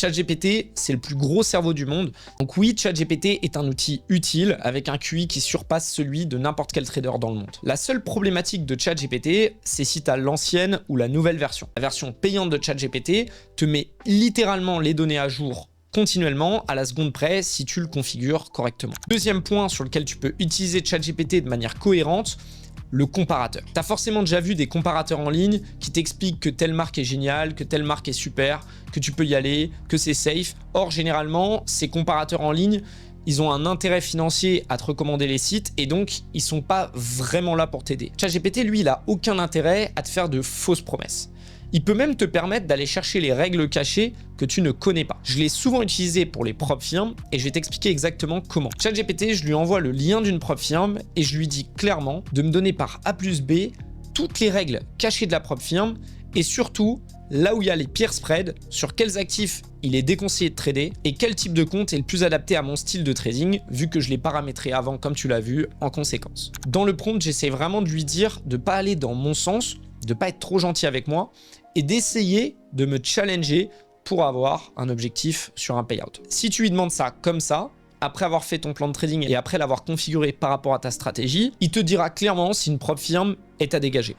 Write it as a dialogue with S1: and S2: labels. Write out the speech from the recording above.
S1: ChatGPT, c'est le plus gros cerveau du monde. Donc oui, ChatGPT est un outil utile avec un QI qui surpasse celui de n'importe quel trader dans le monde. La seule problématique de ChatGPT, c'est si tu as l'ancienne ou la nouvelle version. La version payante de ChatGPT te met littéralement les données à jour continuellement à la seconde près si tu le configures correctement. Deuxième point sur lequel tu peux utiliser ChatGPT de manière cohérente, le comparateur. Tu as forcément déjà vu des comparateurs en ligne qui t'expliquent que telle marque est géniale, que telle marque est super, que tu peux y aller, que c'est safe. Or, généralement, ces comparateurs en ligne, ils ont un intérêt financier à te recommander les sites et donc ils sont pas vraiment là pour t'aider. ChatGPT, lui, il a aucun intérêt à te faire de fausses promesses. Il peut même te permettre d'aller chercher les règles cachées que tu ne connais pas. Je l'ai souvent utilisé pour les prop firmes et je vais t'expliquer exactement comment. ChatGPT, je lui envoie le lien d'une prop firme et je lui dis clairement de me donner par A plus B toutes les règles cachées de la prop firme et surtout là où il y a les pires spreads, sur quels actifs il est déconseillé de trader et quel type de compte est le plus adapté à mon style de trading vu que je l'ai paramétré avant comme tu l'as vu en conséquence. Dans le prompt, j'essaie vraiment de lui dire de ne pas aller dans mon sens, de ne pas être trop gentil avec moi et d'essayer de me challenger pour avoir un objectif sur un payout. Si tu lui demandes ça comme ça, après avoir fait ton plan de trading et après l'avoir configuré par rapport à ta stratégie, il te dira clairement si une prop firme est à dégager.